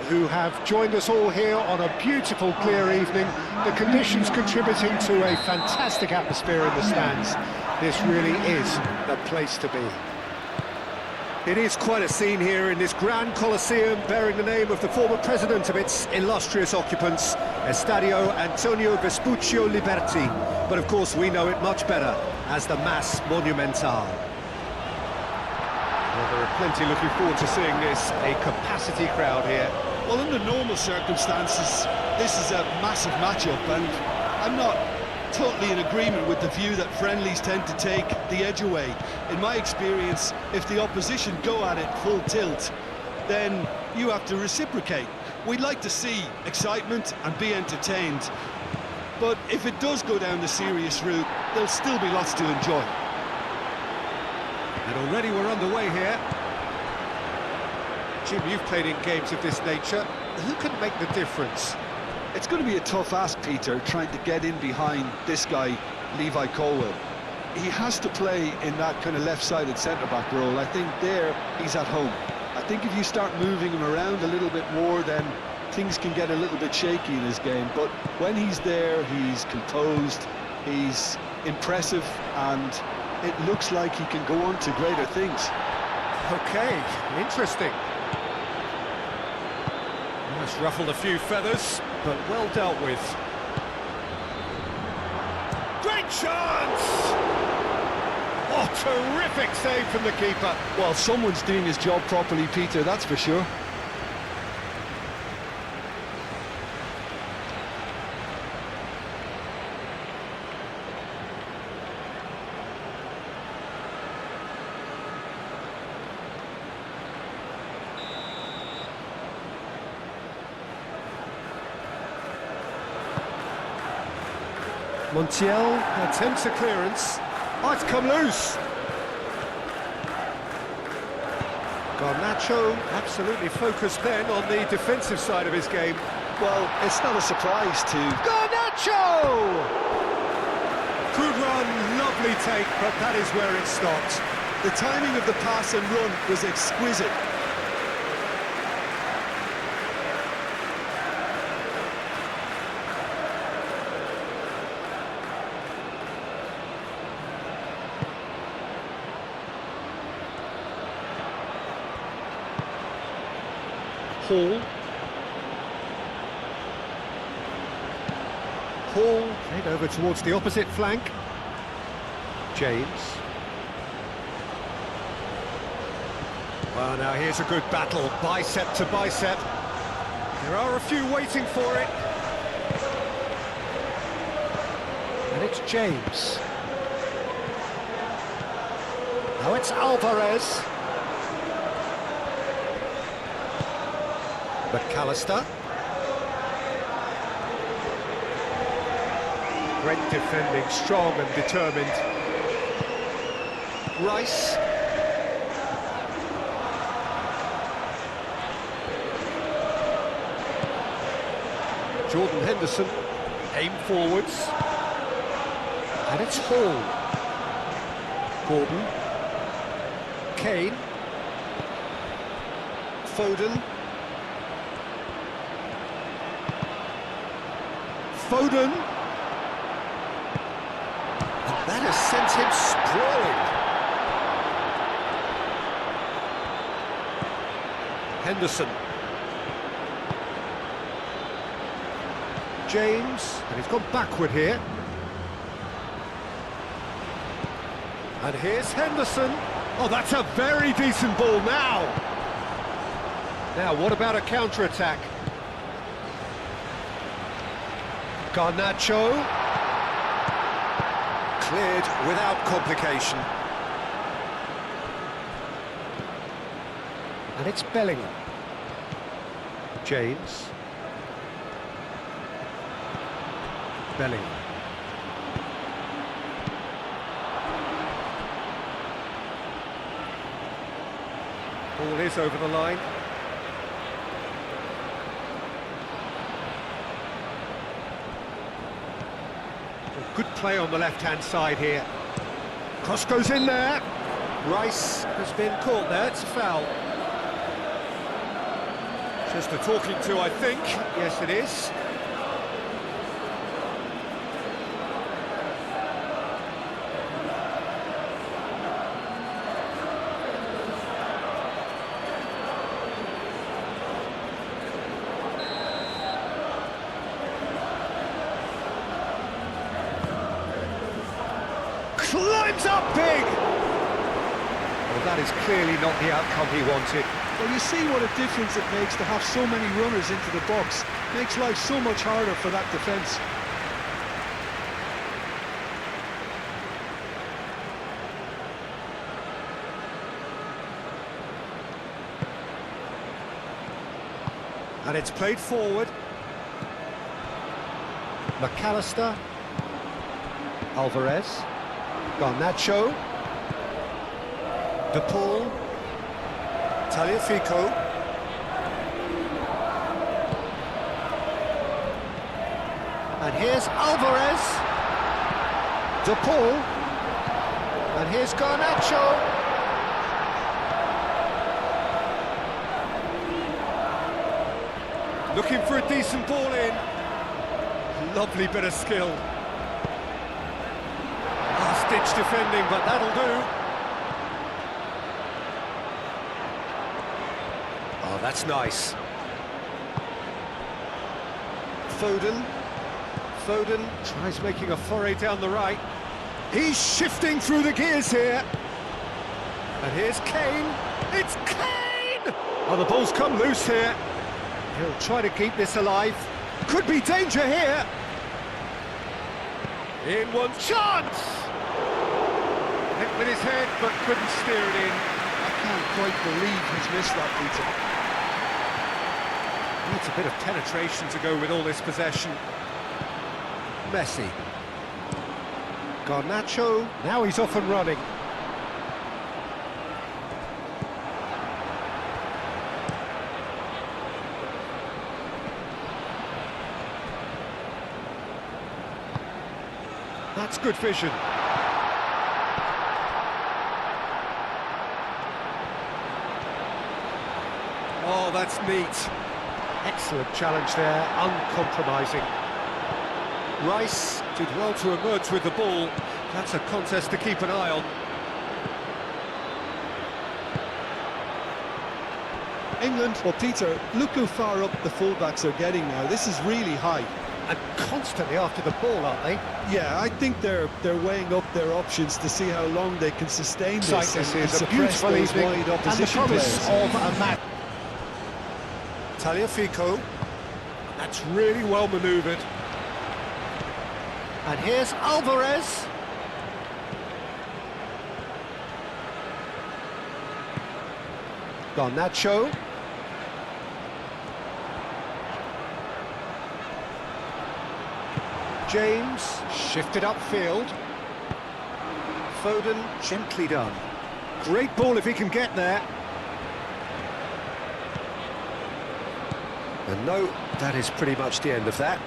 who have joined us all here on a beautiful, clear evening. The conditions contributing to a fantastic atmosphere in the stands. This really is the place to be. It is quite a scene here in this grand Colosseum, bearing the name of the former president of its illustrious occupants, Estadio Antonio Vespuccio Liberti. But of course we know it much better as the Mas Monumental. Well, there are plenty looking forward to seeing this, a capacity crowd here. Well, under normal circumstances, this is a massive matchup, and I'm not totally in agreement with the view that friendlies tend to take the edge away. In my experience, if the opposition go at it full tilt, then you have to reciprocate. We'd like to see excitement and be entertained, but if it does go down the serious route, there'll still be lots to enjoy. And already we're underway here. Jim, you've played in games of this nature. Who can make the difference? It's going to be a tough ask, Peter, trying to get in behind this guy, Levi Colwill. He has to play in that kind of left-sided centre-back role. I think there, he's at home. I think if you start moving him around a little bit more, then things can get a little bit shaky in his game. But when he's there, he's composed, he's impressive, and it looks like he can go on to greater things. Okay, interesting. It's ruffled a few feathers, but well dealt with. Great chance! Oh, terrific save from the keeper. Well, someone's doing his job properly, Peter, that's for sure. Montiel attempts a clearance. Oh, it's come loose. Garnacho absolutely focused then on the defensive side of his game. Well, it's not a surprise to... Garnacho! Good run, lovely take, but that is where it stopped. The timing of the pass and run was exquisite. Hall played over towards the opposite flank. James. Well, now here's a good battle, bicep to bicep. There are a few waiting for it. And it's James. Now it's Alvarez. McAllister. Great defending, strong and determined. Rice. Jordan Henderson, aim forwards. And it's Hall. Gordon. Kane. Foden. Foden. And that has sent him sprawling. Henderson. James, and he's gone backward here. And here's Henderson. Oh, that's a very decent ball now. Now, what about a counter-attack? Garnacho. Cleared without complication. And it's Bellingham. James. Bellingham. Ball is over the line. Good play on the left-hand side here. Cross goes in there. Rice has been caught there, it's a foul. Just a talking to, I think. Yes, it is. Climbs up big! Well, that is clearly not the outcome he wanted. Well, you see what a difference it makes to have so many runners into the box. Makes life so much harder for that defence. And it's played forward. McAllister. Alvarez. Garnacho. De Paul. Tagliafico. And here's Alvarez. De Paul. And here's Garnacho. Looking for a decent ball in. Lovely bit of skill. Last-ditch defending, but that'll do. Oh, that's nice. Foden. Foden tries making a foray down the right. He's shifting through the gears here. And here's Kane. It's Kane! Oh, the ball's come loose here. He'll try to keep this alive. Could be danger here. In one chance! Hit with his head, but couldn't steer it in. I can't quite believe he's missed that, Peter. Needs a bit of penetration to go with all this possession. Messi. Garnacho. Now he's off and running. That's good vision. Oh, that's neat. Excellent challenge there, uncompromising. Rice did well to emerge with the ball. That's a contest to keep an eye on. England, well, Peter, look how far up the fullbacks are getting now. This is really high. And constantly after the ball, aren't they? Yeah, I think they're weighing up their options to see how long they can sustain this This and is a suppress beautiful those evening, wide and the opposition promise players. of a match. Tagliafico. That's really well manoeuvred. And here's Alvarez. Garnacho. James shifted upfield. Foden gently done. Great ball if he can get there. And no, that is pretty much the end of that.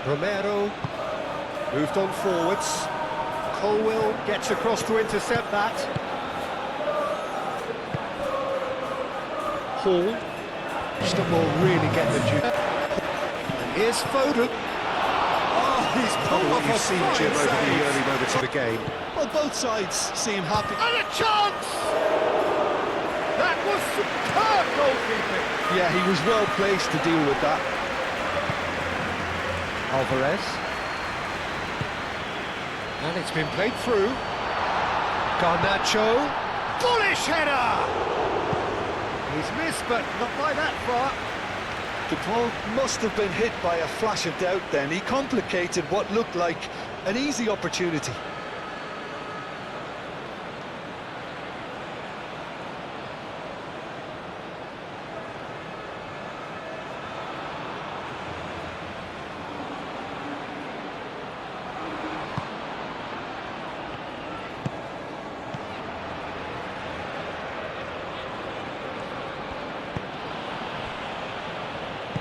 Romero moved on forwards. Colwill gets across to intercept that. Hall. Still will really get the juice. And here's Foden. Oh, he's pulled off a seen Jim over the early moments of the game. Well, both sides seem happy. And a chance! That was superb goalkeeping. Yeah, he was well placed to deal with that. Alvarez. And it's been played through. Garnacho. Bullish header! He's missed, but not by that far. De Paul must have been hit by a flash of doubt then. He complicated what looked like an easy opportunity.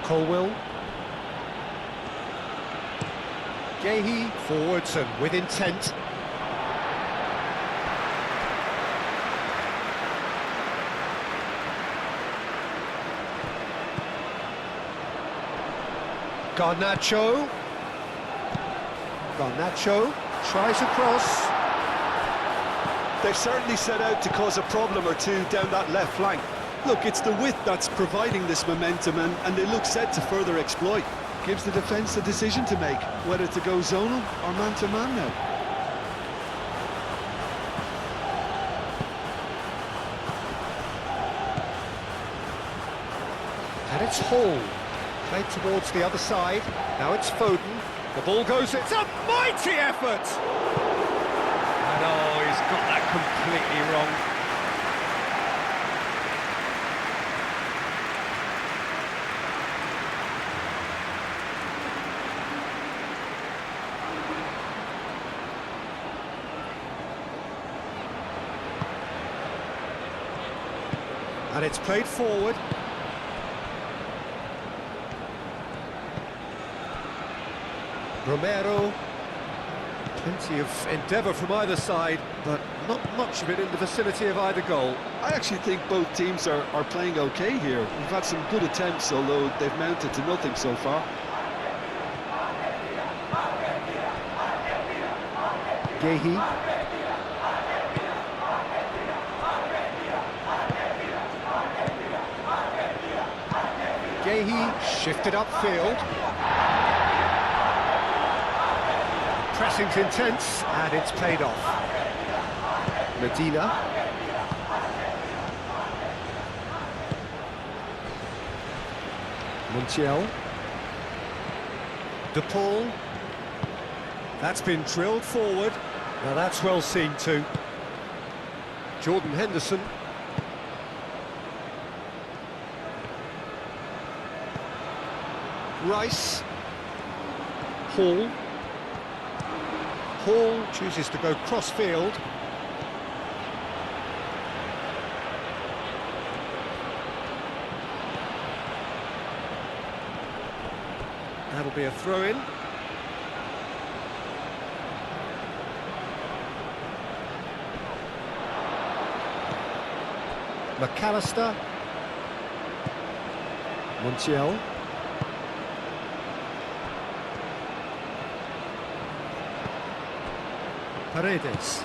Colwill. Gahey forwards and with intent. Garnacho. Garnacho tries a cross. They've certainly set out to cause a problem or two down that left flank. Look, it's the width that's providing this momentum, and they look set to further exploit. Gives the defence a decision to make, whether to go zonal or man-to-man now. And it's Hall, played towards the other side. Now it's Foden. The ball goes, it's a mighty effort! And oh, he's got that completely wrong. And it's played forward. Romero, plenty of endeavour from either side, but not much of it in the vicinity of either goal. I actually think both teams are playing okay here. We've had some good attempts, although they've mounted to nothing so far. Gehi. Gehi shifted upfield. Pressing's intense, and it's played off. Medina. Montiel. De Paul. That's been drilled forward. Now that's well seen too. Jordan Henderson. Rice. Hall. Hall chooses to go cross-field. That'll be a throw-in. McAllister. Montiel. Paredes.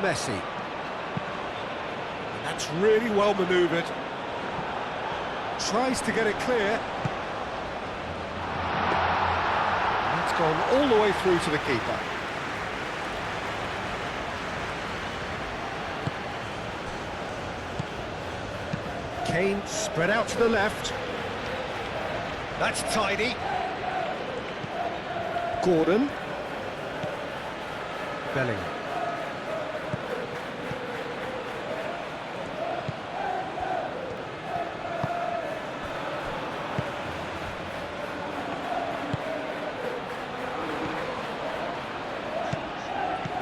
Messi. And that's really well manoeuvred. Tries to get it clear. That's gone all the way through to the keeper. Kane spread out to the left. That's tidy. Gordon. Bellingham.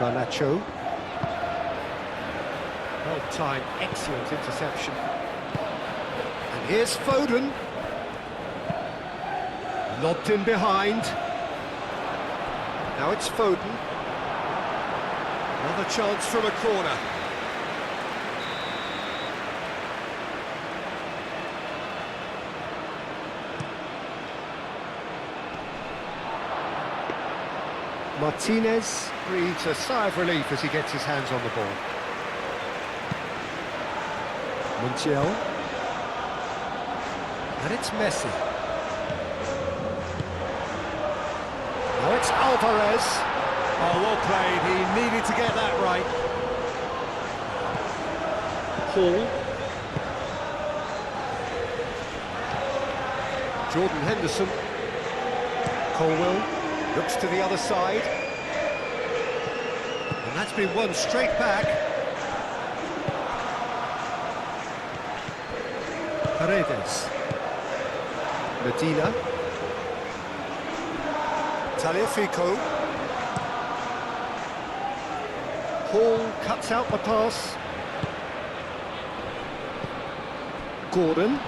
Garnacho. Well timed, excellent interception. And here's Foden. Lobbed in behind. Now it's Foden. Another chance from a corner. Martinez breathes a sigh of relief as he gets his hands on the ball. Montiel. And it's Messi. Now it's Alvarez. Oh, well played. He needed to get that right. Hall. Jordan Henderson. Colwell looks to the other side. And that's been won straight back. Paredes. Medina. Tagliafico. Hall cuts out the pass. Gordon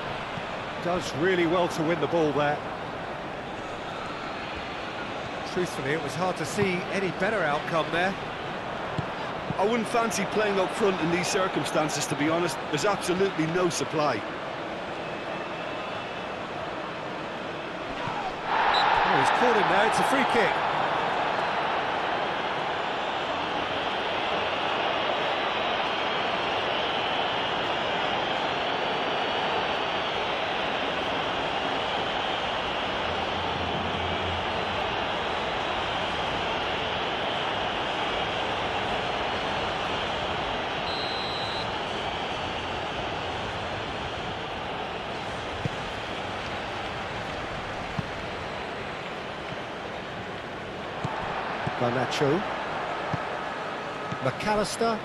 does really well to win the ball there. Truthfully, it was hard to see any better outcome there. I wouldn't fancy playing up front in these circumstances, to be honest. There's absolutely no supply. Oh, he's caught him there, it's a free kick. Garnacho, McAllister,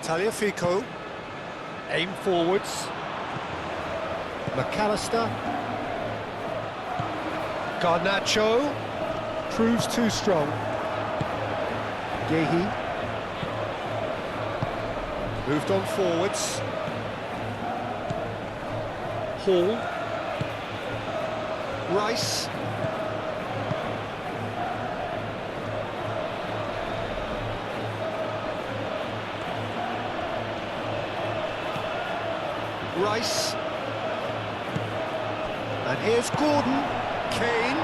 Tagliafico, aim forwards, McAllister, Garnacho, proves too strong, Gehi, moved on forwards, Hall, Rice, Rice, and here's Gordon, Kane,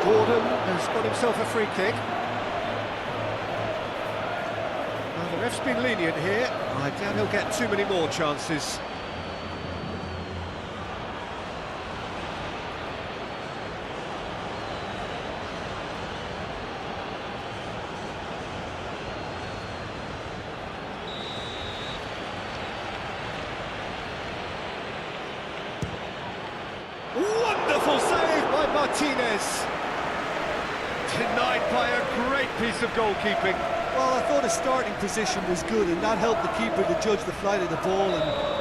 Gordon has got himself a free kick. Well, the ref's been lenient here, I doubt he'll get too many more chances. Wonderful save by Martinez. Denied by a great piece of goalkeeping. Well, I thought his starting position was good, and that helped the keeper to judge the flight of the ball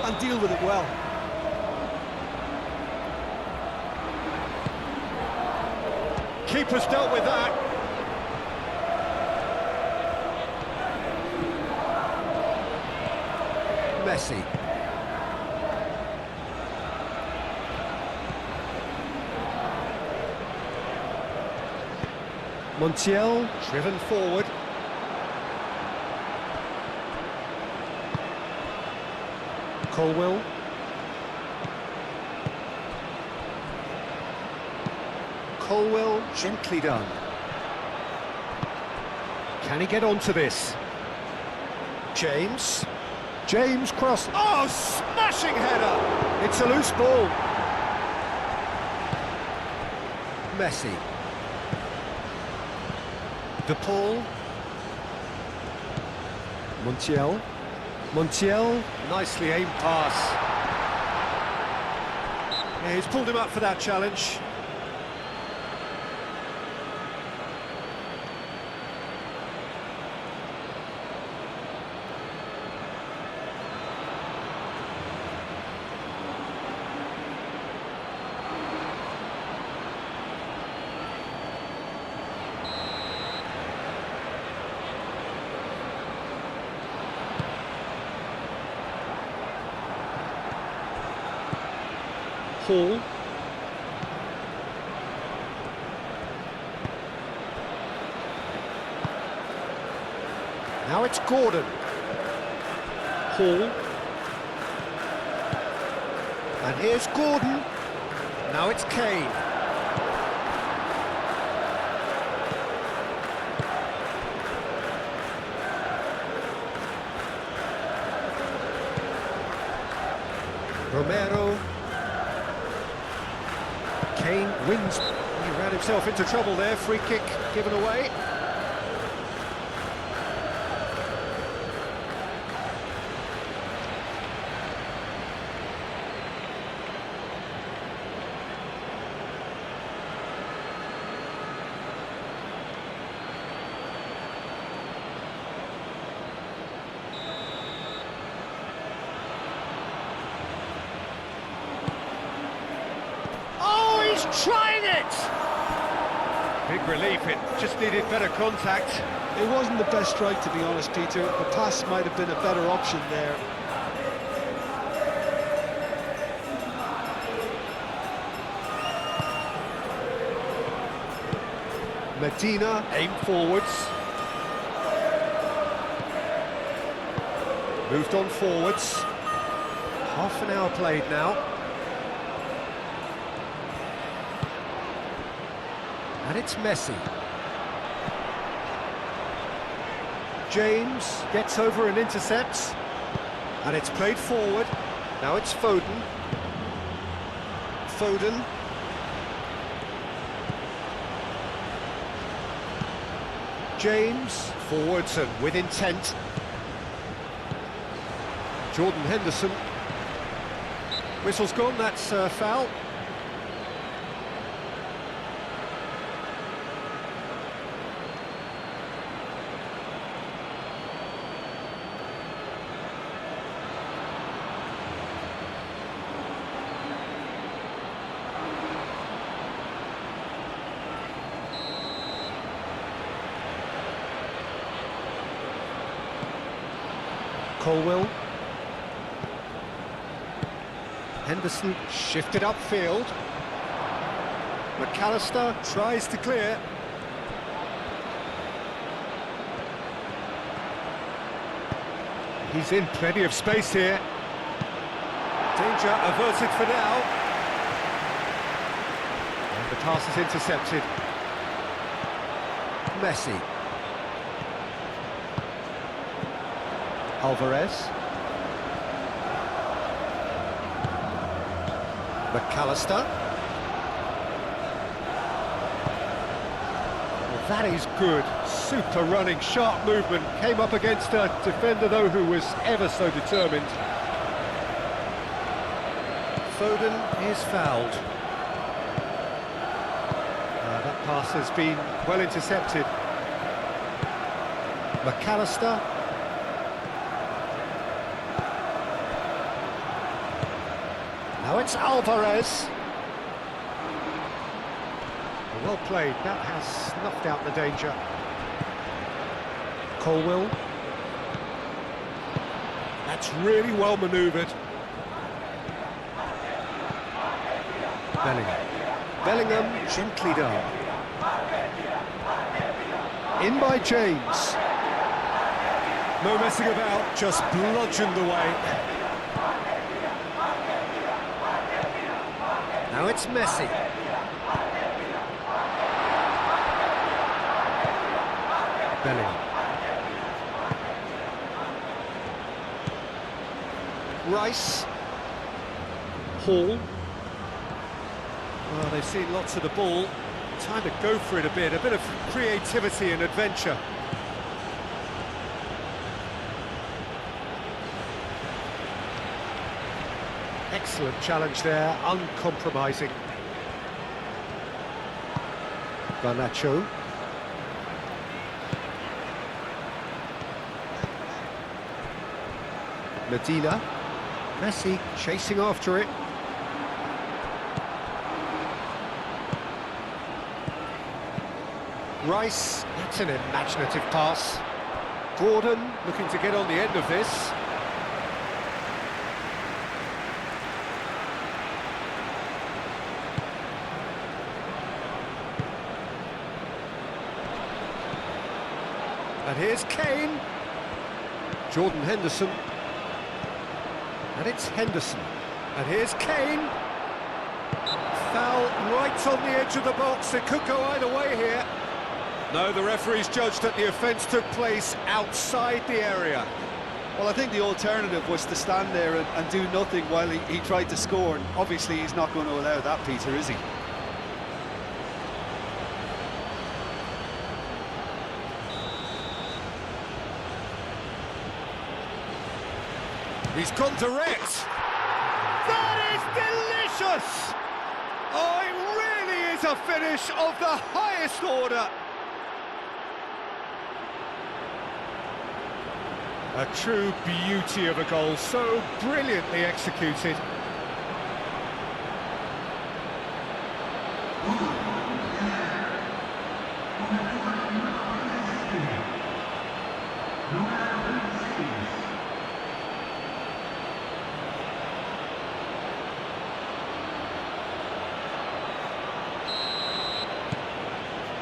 and deal with it well. Keeper's dealt with that. Messi. Montiel, driven forward. Colwill. Colwill, gently done. Can he get onto this? James. James cross. Oh, smashing header! It's a loose ball. Messi. De Paul, Montiel, nicely aimed pass. Yeah, he's pulled him up for that challenge. Hall. Now it's Gordon. Hall. And here's Gordon. Now it's Kane. Romero. Kane wins. He ran himself into trouble there. Free kick given away. Trying it! Big relief, it just needed better contact. It wasn't the best strike, to be honest, Peter. The pass might have been a better option there. Medina, aim forwards. Moved on forwards. Half an hour played now. And it's Messi. James gets over and intercepts. And it's played forward. Now it's Foden. Foden. James forwards and with intent. Jordan Henderson. Whistle's gone, that's a foul. Colwill. Henderson shifted upfield. McAllister tries to clear. He's in plenty of space here. Danger averted for now. And the pass is intercepted. Messi. Alvarez. McAllister. Well, that is good. Super running, sharp movement. Came up against a defender, though, who was ever so determined. Foden is fouled. That pass has been well intercepted. McAllister. Now it's Alvarez. Well played, that has snuffed out the danger. Colwill. That's really well manoeuvred. Bellingham gently done. In by James. No messing about, just bludgeoned away. Now it's Messi. Bellingham. Rice. Hall. Well, they've seen lots of the ball. Time to go for it a bit of creativity and adventure. Excellent challenge there, uncompromising. Garnacho. Medina. Messi chasing after it. Rice, that's an imaginative pass. Gordon looking to get on the end of this. And here's Kane. Jordan Henderson. And it's Henderson. And here's Kane. Foul right on the edge of the box. It could go either way here. No, the referee's judged that the offence took place outside the area. Well, I think the alternative was to stand there and do nothing while he tried to score. And obviously he's not going to allow that, Peter, is he? He's gone direct. That is delicious! Oh, it really is a finish of the highest order. A true beauty of a goal, so brilliantly executed.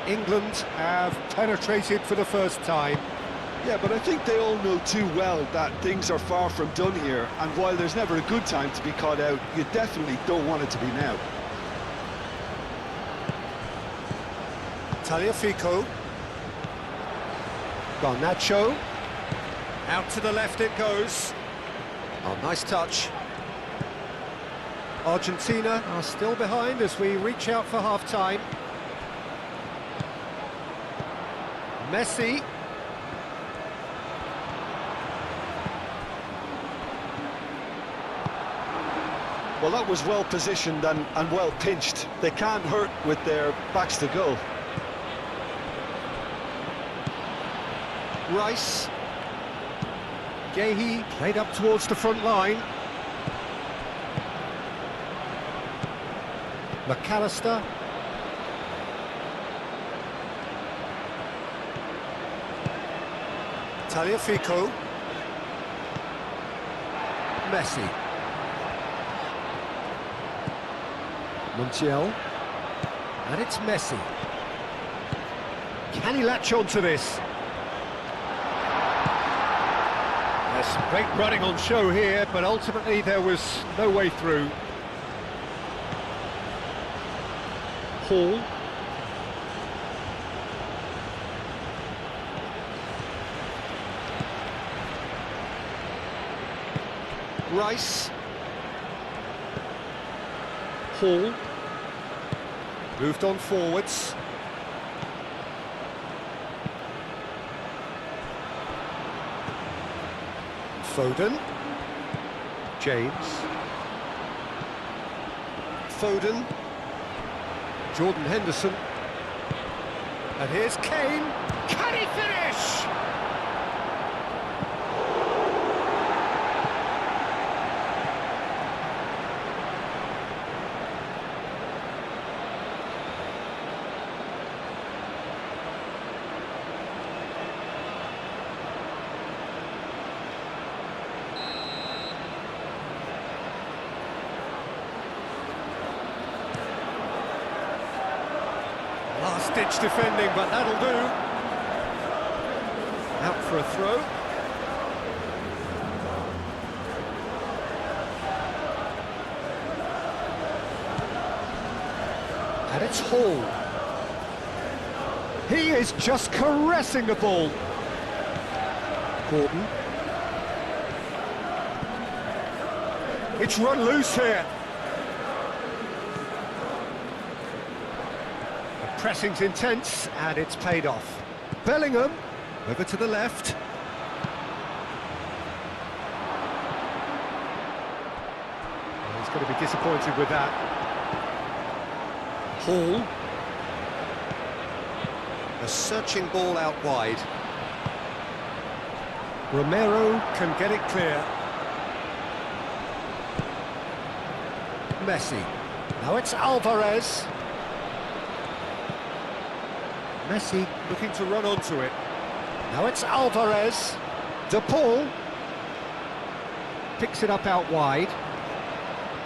England have penetrated for the first time. Yeah, but I think they all know too well that things are far from done here, and while there's never a good time to be caught out, you definitely don't want it to be now. Tagliafico. Garnacho. Out to the left it goes. Oh, nice touch. Argentina are still behind as we reach out for half-time. Messi. Well, that was well positioned and well pinched. They can't hurt with their backs to goal. Rice. Gehi played up towards the front line. McAllister. Tagliafico. Messi. Montiel. And it's Messi. Can he latch on to this? There's some great running on show here, but ultimately there was no way through. Hall. Rice. Hall. Moved on forwards. Foden. James. Foden. Jordan Henderson. And here's Kane. Can he finish? Last-ditch defending, but that'll do. Out for a throw. And it's Hall. He is just caressing the ball. Gordon. It's run loose here. Pressing's intense, and it's paid off. Bellingham, over to the left. Well, he's going to be disappointed with that. Hall. A searching ball out wide. Romero can get it clear. Messi. Now it's Alvarez. Messi looking to run onto it. Now it's Alvarez. De Paul picks it up out wide.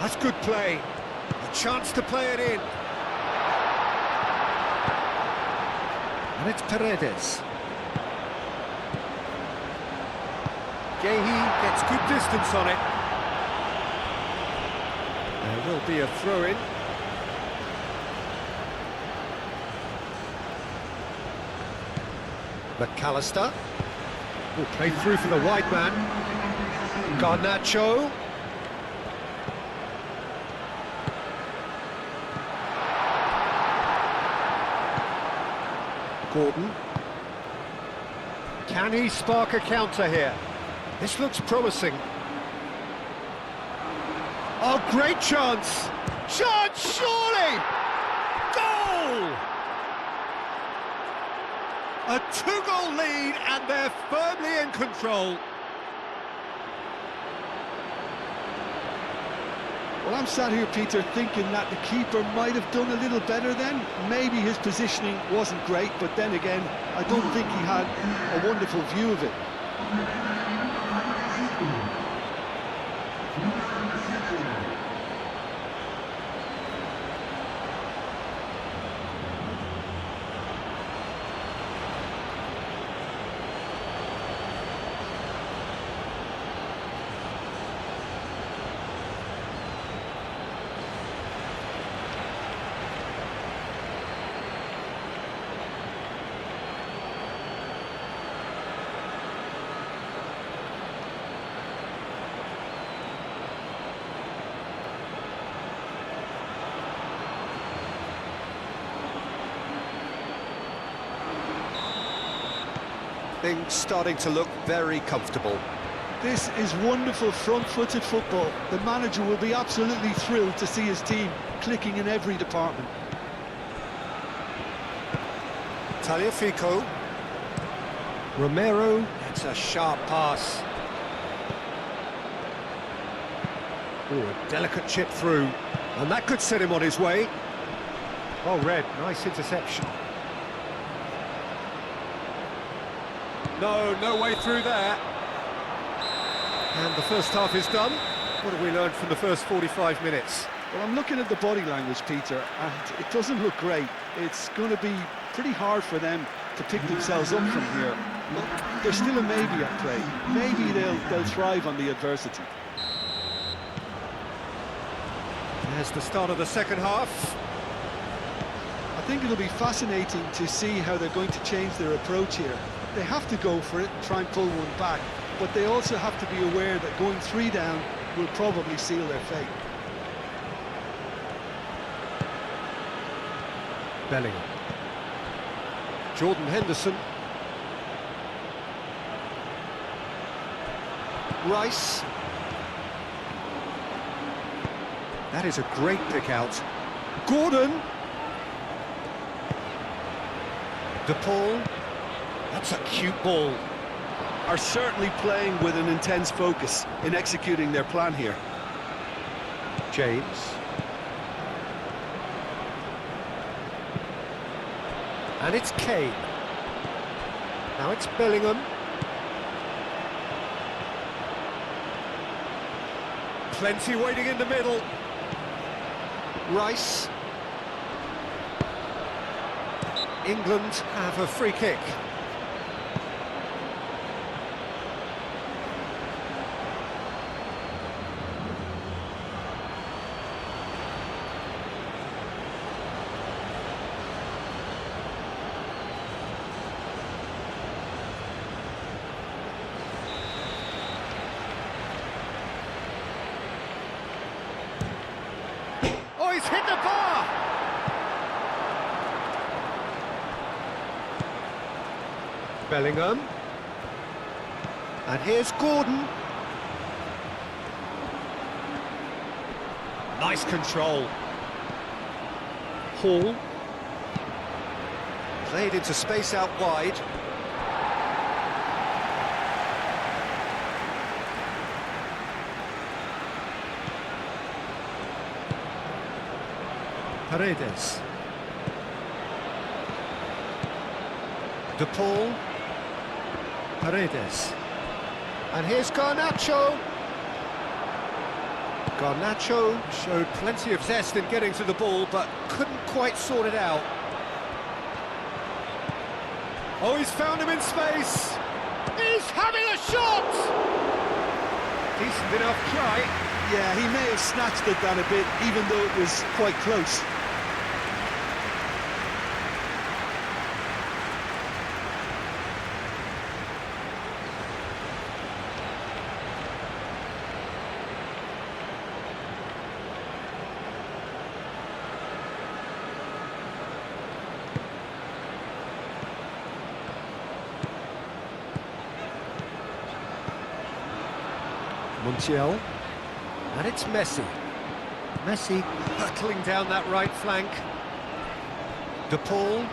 That's good play. A chance to play it in. And it's Paredes. Gehi gets good distance on it. There will be a throw-in. McAllister will play through for the wide man. Garnacho. Gordon. Can he spark a counter here? This looks promising. Oh, great chance! Chance, surely! Goal! A two-goal lead, and they're firmly in control. Well, I'm sat here, Peter, thinking that the keeper might have done a little better then. Maybe his positioning wasn't great, but then again, I don't think he had a wonderful view of it. Things starting to look very comfortable. This is wonderful front-footed football. The manager will be absolutely thrilled to see his team clicking in every department. Tagliafico. Romero. It's a sharp pass. Oh, a delicate chip through. And that could set him on his way. Oh, Red, nice interception. No way through there. And the first half is done. What have we learned from the first 45 minutes? Well, I'm looking at the body language, Peter, and it doesn't look great. It's going to be pretty hard for them to pick themselves up from here. But there's still a maybe at play. Maybe they'll thrive on the adversity. There's the start of the second half. I think it'll be fascinating to see how they're going to change their approach here. They have to go for it and try and pull one back, but they also have to be aware that going 3 down will probably seal their fate. Bellingham. Jordan Henderson. Rice. That is a great pick out. Gordon. De Paul. That's a cute ball. Are certainly playing with an intense focus in executing their plan here. James. And it's Kane. Now it's Bellingham. Plenty waiting in the middle. Rice. England have a free kick. Oh, he's hit the bar! Bellingham. And here's Gordon. Nice control. Hall. Played into space out wide. Paredes. De Paul. Paredes. And here's Garnacho. Garnacho showed plenty of zest in getting to the ball, but couldn't quite sort it out. Oh, he's found him in space. He's having a shot! Decent enough try. Yeah, he may have snatched at that a bit, even though it was quite close. Montiel. And it's Messi. Messi hurtling down that right flank. De Paul.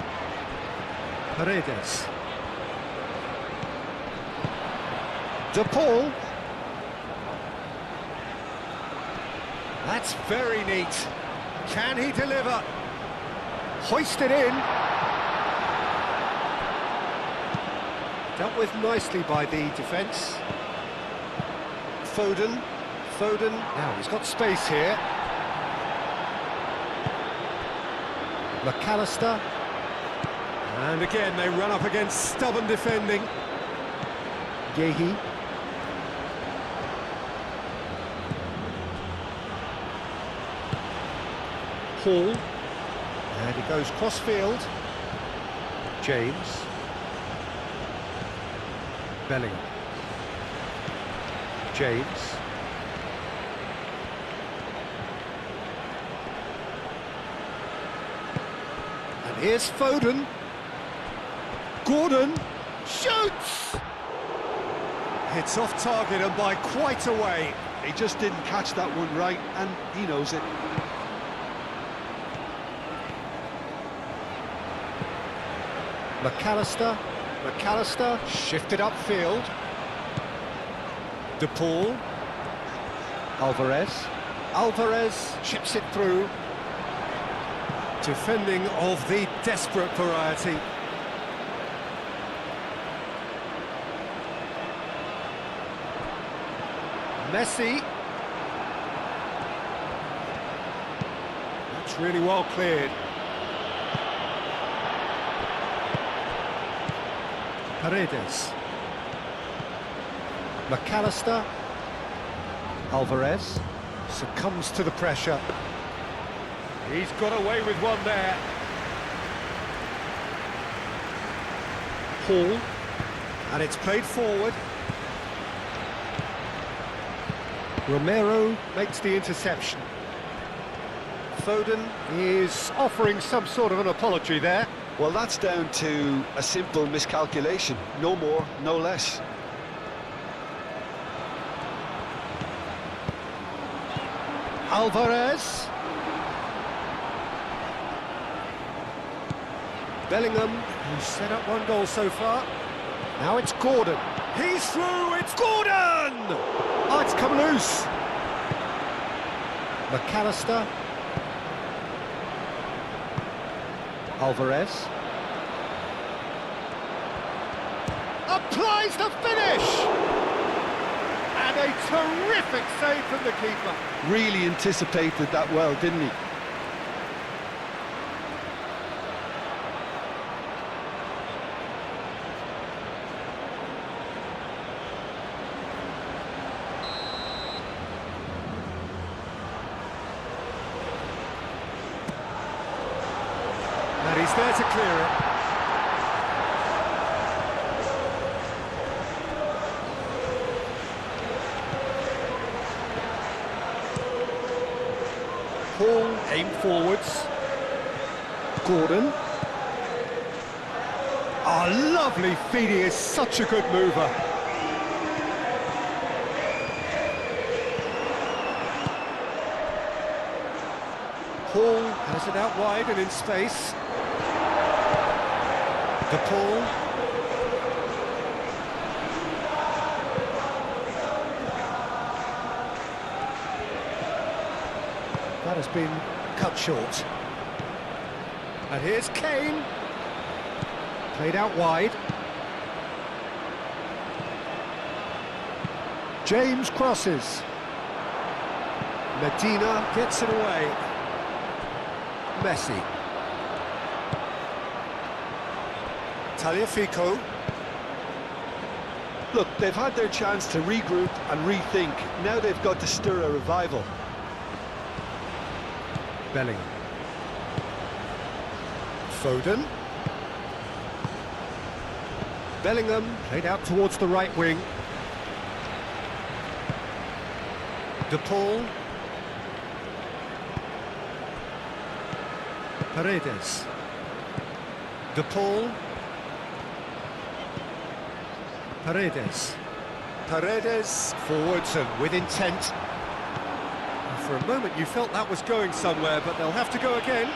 Paredes. De Paul. That's very neat. Can he deliver? Hoisted in. Dealt with nicely by the defence. Foden. Now he's got space here. McAllister. And again they run up against stubborn defending. Yehi. Hall. And he goes cross-field. James. Bellingham. James. And here's Foden. Gordon. Shoots! It's off target and by quite a way. He just didn't catch that one right, and he knows it. McAllister shifted upfield. De Paul. Alvarez chips it through. Defending of the desperate variety. Messi. That's really well cleared. Paredes. McAllister. Alvarez succumbs to the pressure. He's got away with one there. Hall. And it's played forward. Romero makes the interception. Foden is offering some sort of an apology there. Well, that's down to a simple miscalculation. No more, no less. Alvarez. Bellingham, who's set up one goal so far. Now it's Gordon. He's through, it's Gordon! Oh, it's come loose. McAllister. Alvarez. Applies the finish! And a terrific save from the keeper. Really anticipated that well, didn't he? And he's there to clear it. Paul aimed forwards. Gordon. Oh, lovely feed, he is such a good mover. Paul has it out wide and in space. De Paul. That has been cut short. And here's Kane. Played out wide. James crosses. Medina gets it away. Messi. Tagliafico. Look, they've had their chance to regroup and rethink. Now they've got to stir a revival. Bellingham. Foden. Bellingham played out towards the right wing. De Paul. Paredes. De Paul. Paredes. Paredes forwards and with intent. And for a moment you felt that was going somewhere, but they'll have to go again.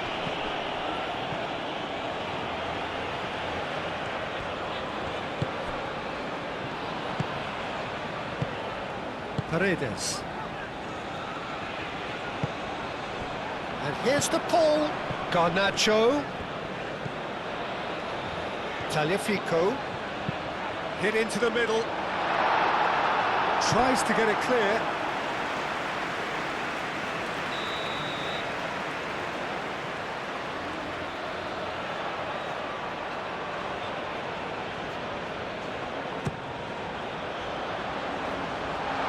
Paredes. And here's De Paul. Garnacho. Tagliafico. Hit into the middle. Tries to get it clear.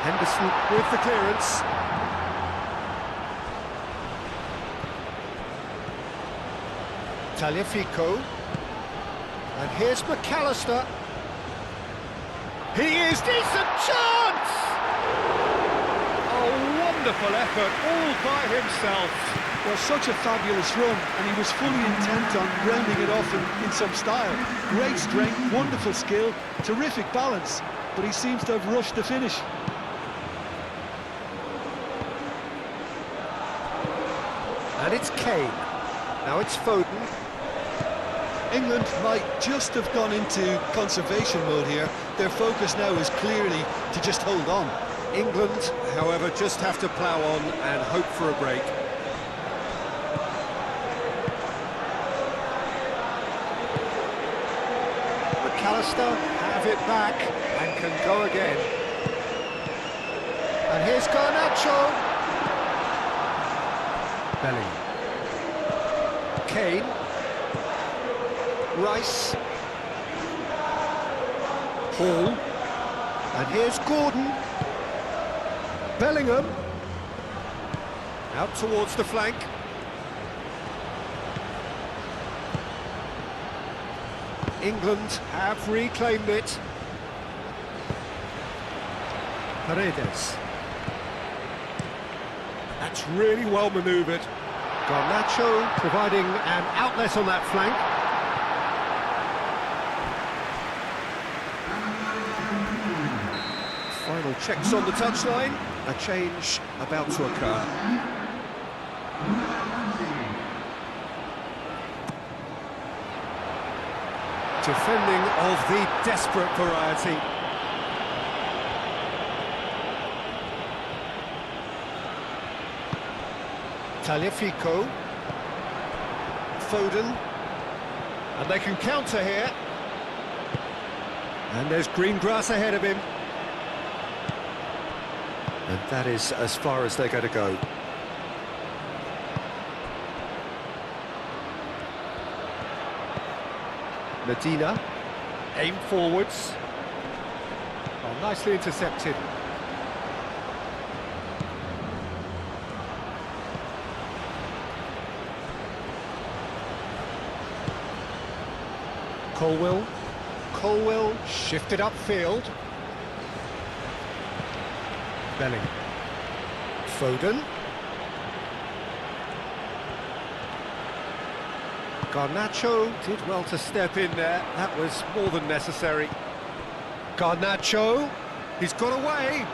Henderson with the clearance. Tagliafico. And here's McAllister. He is decent chance! A wonderful effort all by himself. Well, such a fabulous run, and he was fully intent on rounding it off in some style. Great strength, wonderful skill, terrific balance, but he seems to have rushed the finish. And it's Kane. Now it's Foden. England might just have gone into conservation mode here. Their focus now is clearly to just hold on. England, however, just have to plough on and hope for a break. McAllister have it back and can go again. And here's Garnacho. Bellingham. Kane. Rice. Hall. And here's Gordon. Bellingham. Out towards the flank. England have reclaimed it. Paredes. That's really well manoeuvred. Garnacho providing an outlet on that flank. Final checks on the touchline. A change about to occur. Defending of the desperate variety. Tagliafico. Foden. And they can counter here. And there's green grass ahead of him. And that is as far as they're going to go. Medina, aim forwards. Oh, nicely intercepted. Colwell shifted upfield. Bellingham. Foden. Garnacho did well to step in there. That was more than necessary. Garnacho. He's got away.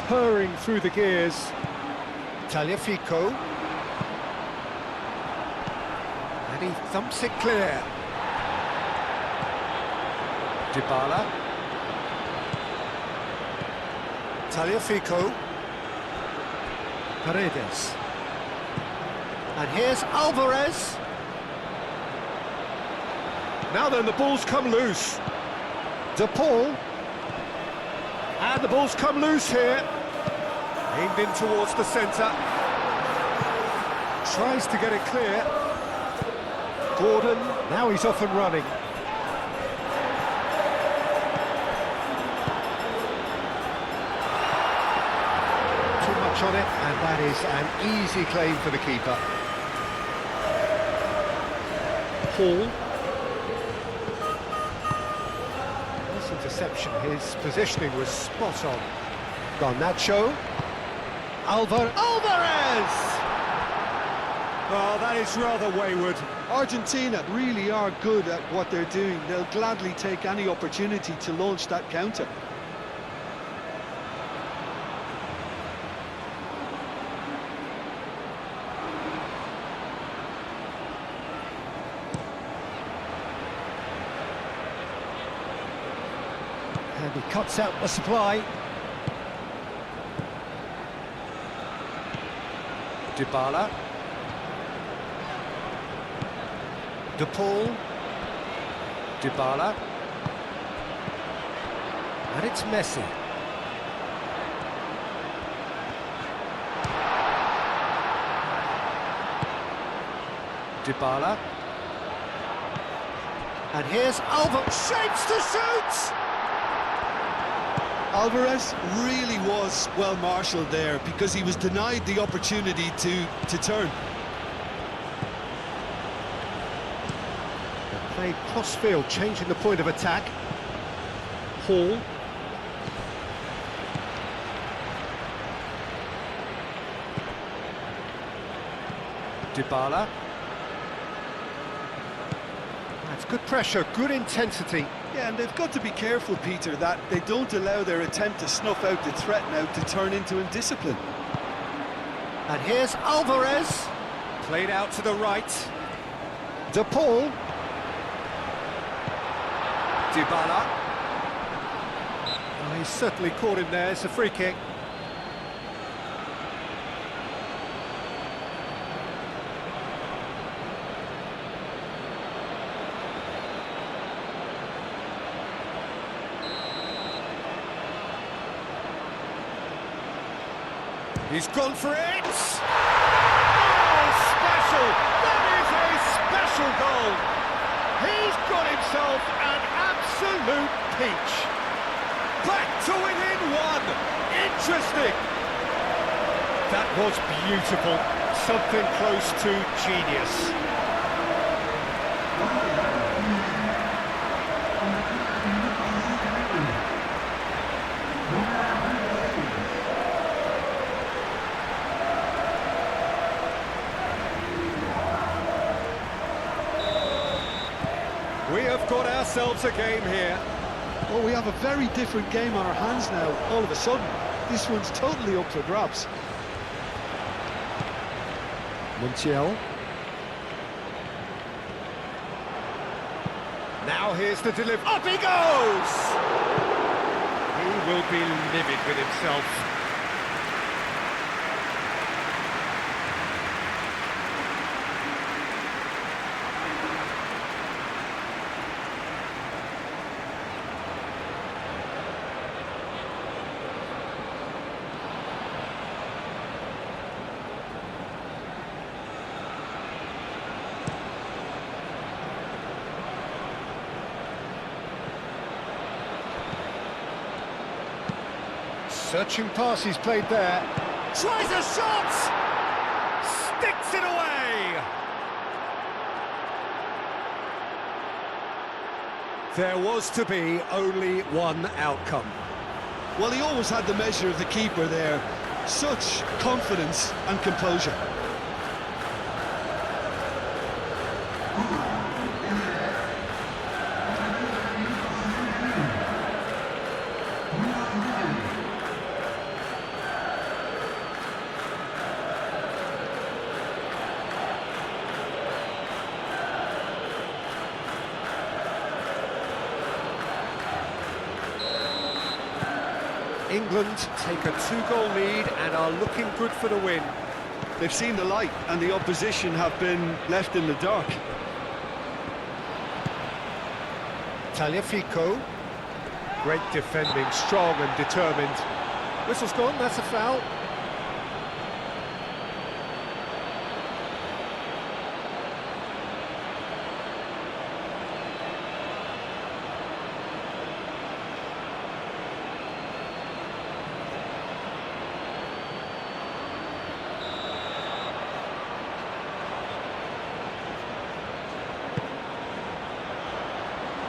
Purring through the gears. Tagliafico. And he thumps it clear. Dybala. Tagliafico. Paredes. And here's Alvarez. Now then, the ball's come loose. De Paul. And the ball's come loose here. Aimed in towards the centre. Tries to get it clear. Gordon. Now he's off and running. On it, and that is an easy claim for the keeper. Hall. This interception, his positioning was spot on. Garnacho. Alvarez! Oh, that is rather wayward. Argentina really are good at what they're doing. They'll gladly take any opportunity to launch that counter. And he cuts out the supply. Dybala. De Paul. Dybala. And it's Messi. Dybala. And here's Alvarez. Shapes to shoot! Alvarez really was well marshalled there because he was denied the opportunity to turn. They played cross-field, changing the point of attack. Hall. Dybala. That's good pressure, good intensity. Yeah, and they've got to be careful, Peter, that they don't allow their attempt to snuff out the threat now to turn into indiscipline. And here's Alvarez. Played out to the right. De Paul. Dybala. Oh, he's certainly caught him there. It's a free kick. He's gone for it! Oh, special! That is a special goal! He's got himself an absolute peach. Back to within one! Interesting! That was beautiful. Something close to genius. We have got ourselves a game here. Well, we have a very different game on our hands now, all of a sudden. This one's totally up for grabs. Montiel. Now here's the delivery. Up he goes! He will be livid with himself. Searching pass he's played there. Tries a shot! Sticks it away! There was to be only one outcome. Well, he always had the measure of the keeper there. Such confidence and composure. England take a 2-goal lead and are looking good for the win. They've seen the light and the opposition have been left in the dark. Tagliafico. Great defending, strong and determined. Whistle's gone, that's a foul.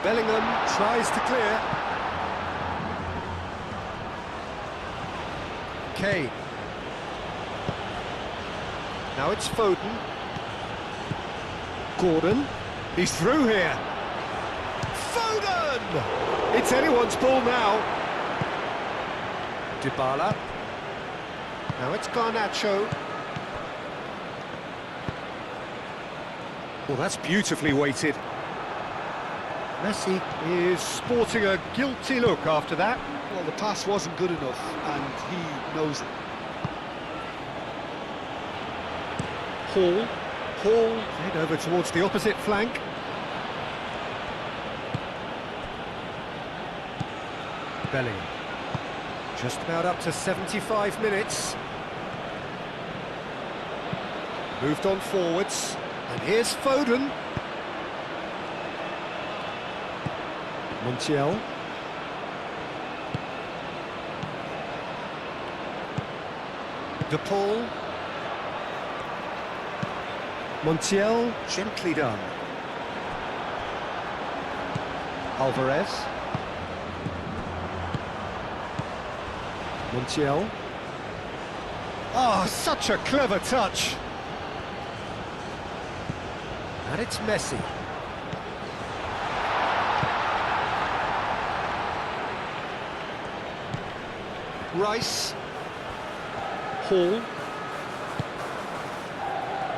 Bellingham tries to clear. Kane. Now it's Foden. Gordon. He's through here. Foden! It's anyone's ball now. Dybala. Now it's Garnacho. Well, that's beautifully weighted. Messi is sporting a guilty look after that. Well, the pass wasn't good enough, and he knows it. Hall head over towards the opposite flank. Bellingham. Just about up to 75 minutes. Moved on forwards, and here's Foden. Montiel. De Paul. Montiel, gently done. Alvarez. Montiel. Oh, such a clever touch. And it's Messi. Rice. Hall.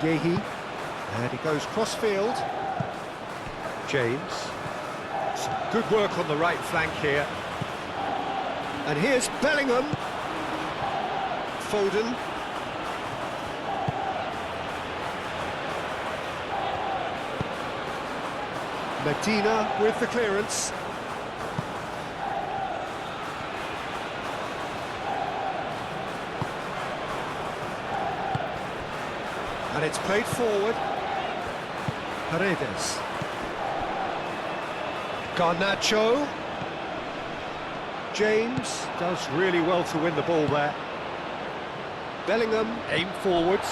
Gehi. And he goes cross-field. James. Some good work on the right flank here. And here's Bellingham. Foden. Medina with the clearance. And it's played forward. Paredes. Garnacho. James does really well to win the ball there. Bellingham, aim forwards.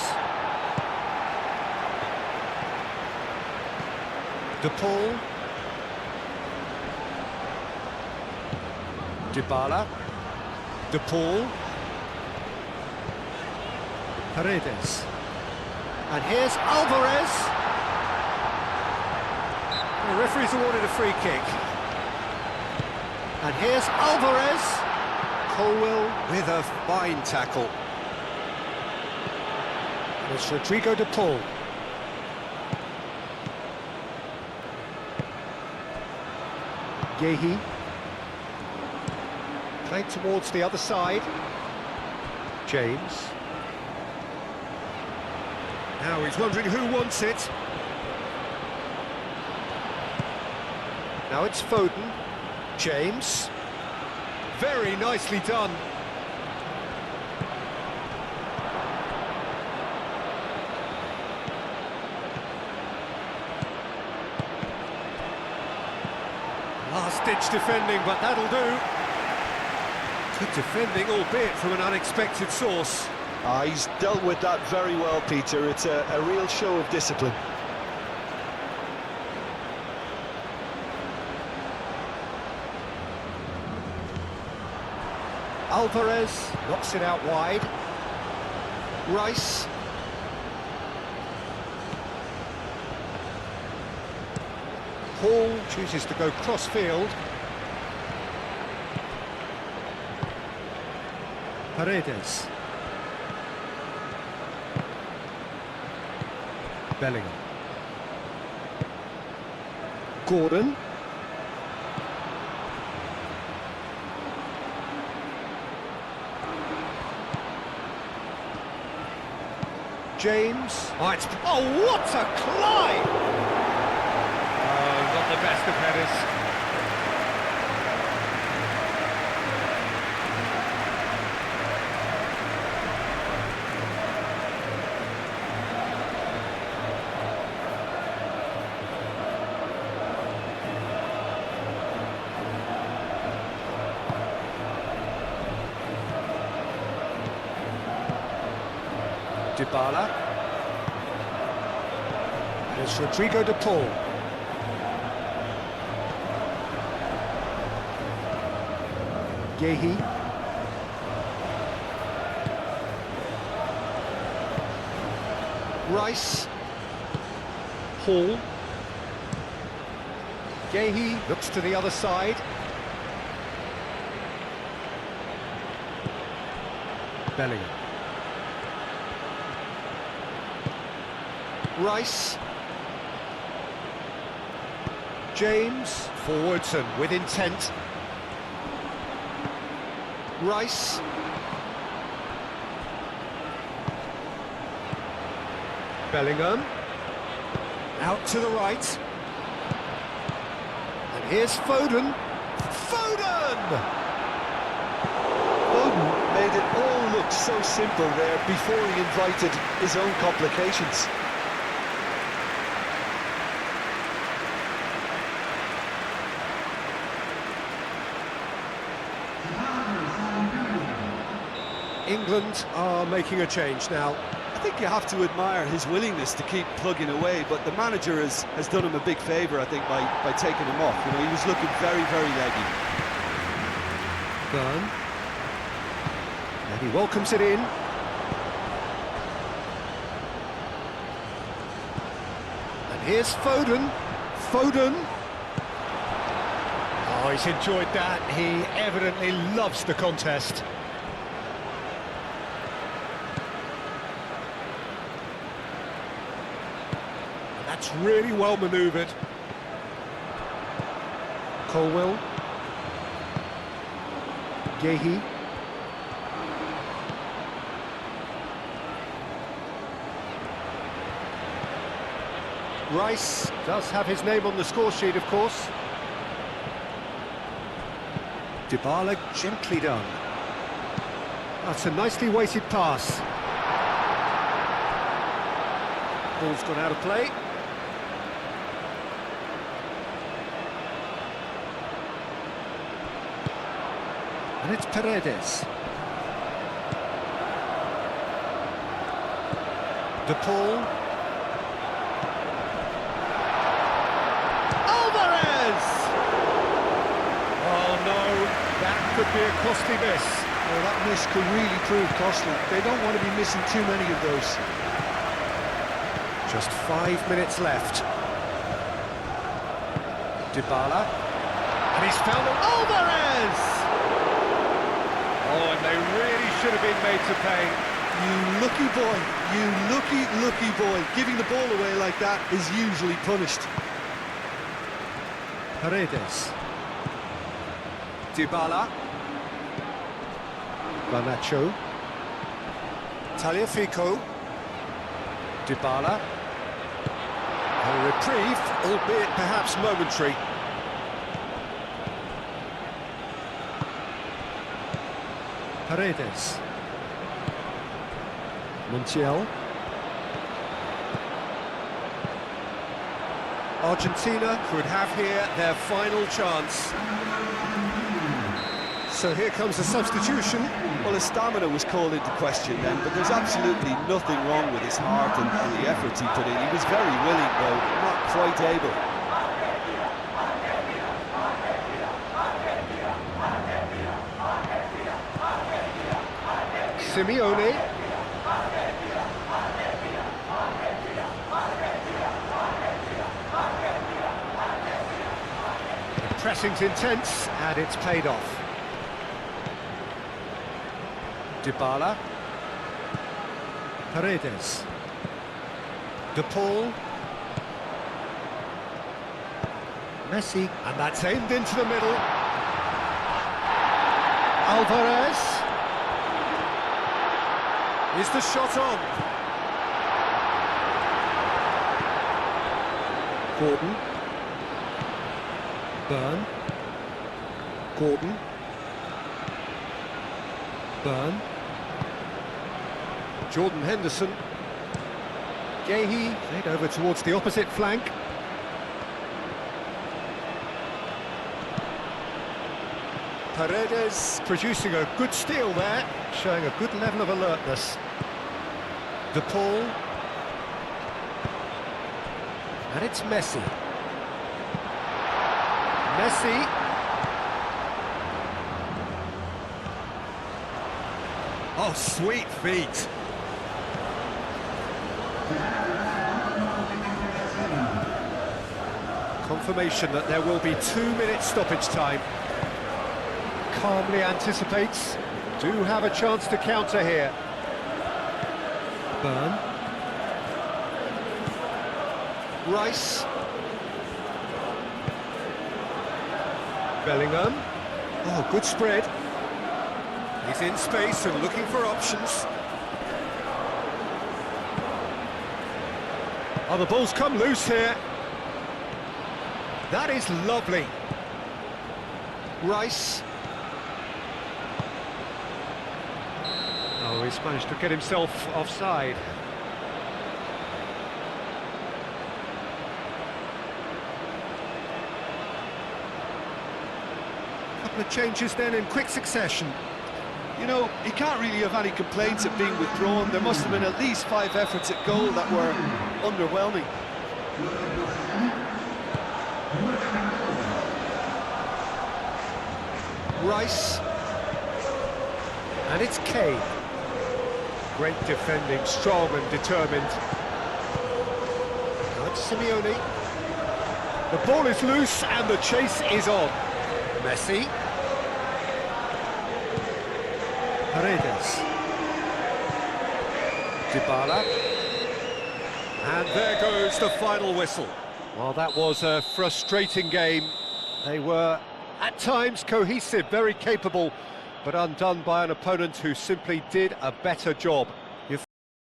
De Paul. Dybala. De Paul. Paredes. And here's Alvarez. The referee's awarded a free kick. And here's Alvarez. Colwell with a fine tackle. And it's Rodrigo de Paul. Gehi. Played towards the other side. James. Now he's wondering who wants it. Now it's Foden. James. Very nicely done. Last-ditch defending, but that'll do. Good defending, albeit from an unexpected source. He's dealt with that very well, Peter. It's a real show of discipline. Alvarez knocks it out wide. Rice. Hall chooses to go cross-field. Paredes. Bellingham. Gordon. James. Oh, what a climb! Oh, not the best of headers. Dybala. And it's Rodrigo de Paul. Gehi. Rice. Hall. Gehi looks to the other side. Bellingham. Rice. James, forwards and with intent. Rice. Bellingham. Out to the right. And here's Foden. Foden! Foden made it all look so simple there before he invited his own complications. England are making a change now. I think you have to admire his willingness to keep plugging away, but the manager has done him a big favour, I think, by taking him off. You know, he was looking very, very leggy. Burn. And he welcomes it in. And Here's Foden. Foden. Oh, he's enjoyed that. He evidently loves the contest. And that's really well manoeuvred. Colwell. Gehi. Rice does have his name on the score sheet, of course. Dybala gently done. That's a nicely weighted pass. Ball's gone out of play. And it's Paredes. De Paul. That could be a costly miss. Well, that miss could really prove costly. They don't want to be missing too many of those. Just 5 minutes left. Dybala. And he's found Alvarez! Oh, and they really should have been made to pay. You lucky boy. You lucky boy. Giving the ball away like that is usually punished. Paredes. Dybala. Garnacho. Tagliafico. Dybala. A reprieve, albeit perhaps momentary. Paredes. Montiel. Argentina could have here their final chance. So here comes a substitution. Well, his stamina was called into question then, but there's absolutely nothing wrong with his heart and the efforts he put in. He was very willing, though, not quite able. Simeone. The pressing's intense, and it's paid off. Dybala. Paredes. De Paul. Messi. And that's aimed into the middle. Alvarez. Is the shot on? Gordon. Burn. Gordon. Burn. Jordan Henderson. Gehi played over towards the opposite flank. Paredes producing a good steal there, showing a good level of alertness. De Paul. And it's Messi. Messi. Oh, sweet feet. Confirmation that there will be 2 minutes stoppage time. Calmly anticipates. Do have a chance to counter here. Burn. Rice. Bellingham. Oh, good spread. He's in space and looking for options. Oh, the ball's come loose here. That is lovely. Rice. Oh, he's managed to get himself offside. Couple of changes then in quick succession. You know, he can't really have any complaints of being withdrawn. There must have been at least 5 efforts at goal that were underwhelming. Rice. And it's Kane. Great defending, strong and determined. Simeone. The ball is loose and the chase is on. Messi. Paredes. Dybala. And there goes the final whistle. Well, that was a frustrating game. They were, at times, cohesive, very capable, but undone by an opponent who simply did a better job.